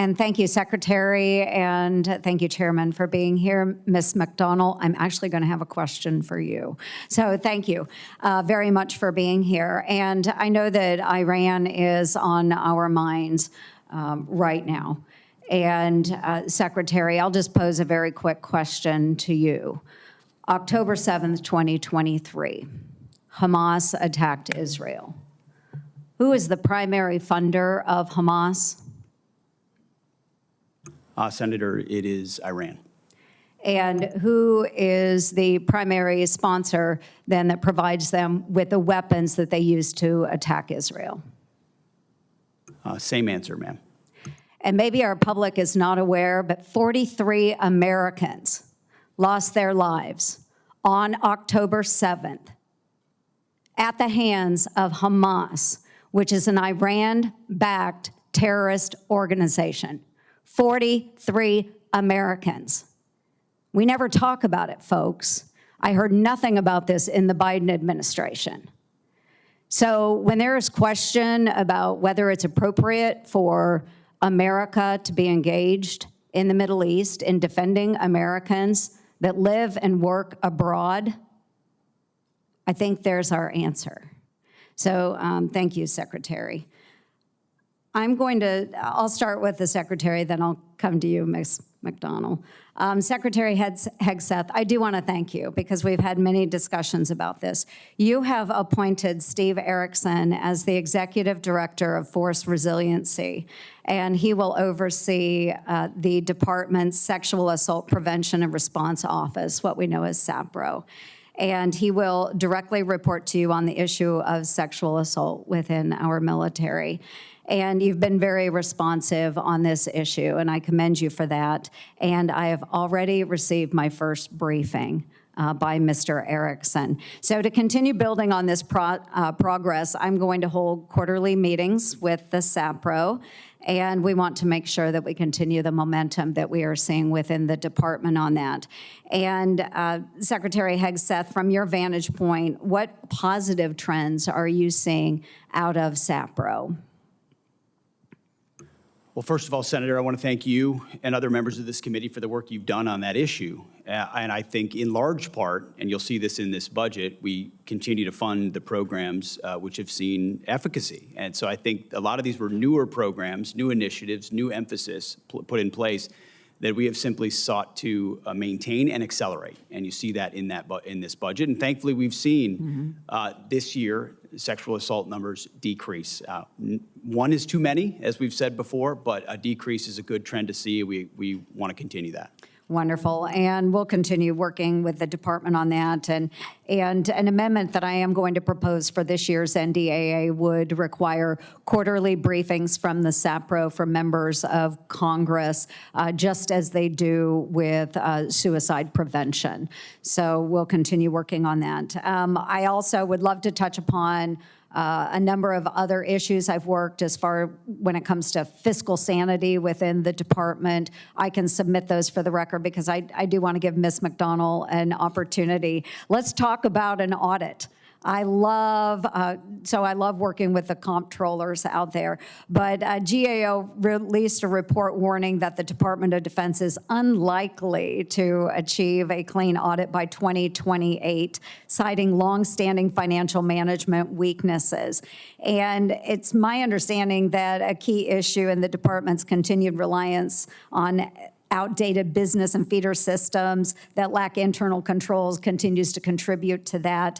And thank you, Secretary, and thank you, Chairman, for being here. Ms. McDonald, I'm actually going to have a question for you. So thank you very much for being here. And I know that Iran is on our minds right now. And Secretary, I'll just pose a very quick question to you. October 7th, 2023, Hamas attacked Israel. Who is the primary funder of Hamas? Senator, it is Iran. And who is the primary sponsor then that provides them with the weapons that they use to attack Israel? Same answer, ma'am. And maybe our public is not aware, but 43 Americans lost their lives on October 7th at the hands of Hamas, which is an Iran-backed terrorist organization. 43 Americans. We never talk about it, folks. I heard nothing about this in the Biden administration. So when there is question about whether it's appropriate for America to be engaged in the Middle East in defending Americans that live and work abroad, I think there's our answer. So thank you, Secretary. I'll start with the Secretary, then I'll come to you, Ms. McDonald. Secretary Hegseth, I do want to thank you because we've had many discussions about this. You have appointed Steve Erickson as the Executive Director of Force Resiliency, and he will oversee the department's Sexual Assault Prevention and Response Office, what we know as SAPRO. And he will directly report to you on the issue of sexual assault within our military. And you've been very responsive on this issue, and I commend you for that. And I have already received my first briefing by Mr. Erickson. So to continue building on this progress, I'm going to hold quarterly meetings with the SAPRO, and we want to make sure that we continue the momentum that we are seeing within the department on that. And Secretary Hegseth, from your vantage point, what positive trends are you seeing out of SAPRO? Well, first of all, Senator, I want to thank you and other members of this committee for the work you've done on that issue. And I think in large part, and you'll see this in this budget, we continue to fund the programs which have seen efficacy. And so I think a lot of these were newer programs, new initiatives, new emphasis put in place that we have simply sought to maintain and accelerate. And you see that in this budget. And thankfully, we've seen this year sexual assault numbers decrease. One is too many, as we've said before, but a decrease is a good trend to see. We want to continue that. Wonderful, and we'll continue working with the department on that. And an amendment that I am going to propose for this year's NDAA would require quarterly briefings from the SAPRO for members of Congress, just as they do with suicide prevention. So we'll continue working on that. I also would love to touch upon a number of other issues I've worked as far when it comes to fiscal sanity within the department. I can submit those for the record because I do want to give Ms. McDonald an opportunity. Let's talk about an audit. I love working with the comptrollers out there, but GAO released a report warning that the Department of Defense is unlikely to achieve a clean audit by 2028, citing longstanding financial management weaknesses. And it's my understanding that a key issue in the department's continued reliance on outdated business and feeder systems that lack internal controls continues to contribute to that.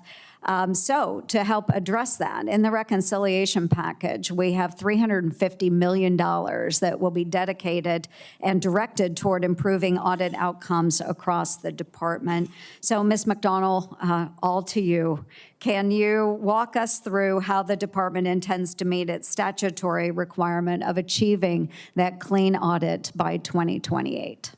So to help address that, in the reconciliation package, we have $350 million that will be dedicated and directed toward improving audit outcomes across the department. So Ms. McDonald, all to you. Can you walk us through how the department intends to meet its statutory requirement of achieving that clean audit by 2028?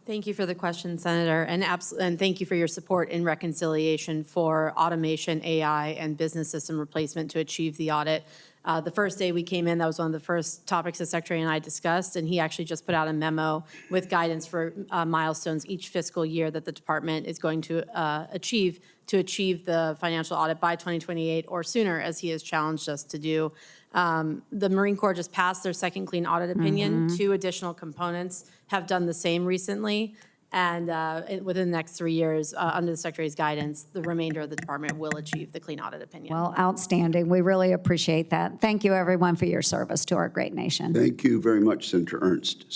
Thank you for the question, Senator, and thank you for your support in reconciliation for automation, AI, and business system replacement to achieve the audit. The first day we came in, that was one of the first topics the Secretary and I discussed, and he actually just put out a memo with guidance for milestones each fiscal year that the department is going to achieve the financial audit by 2028 or sooner, as he has challenged us to do. The Marine Corps just passed their second clean audit opinion. 2 additional components have done the same recently. And within the next 3 years, under the Secretary's guidance, the remainder of the department will achieve the clean audit opinion. Well, outstanding. We really appreciate that. Thank you, everyone, for your service to our great nation. Thank you very much, Senator Ernst.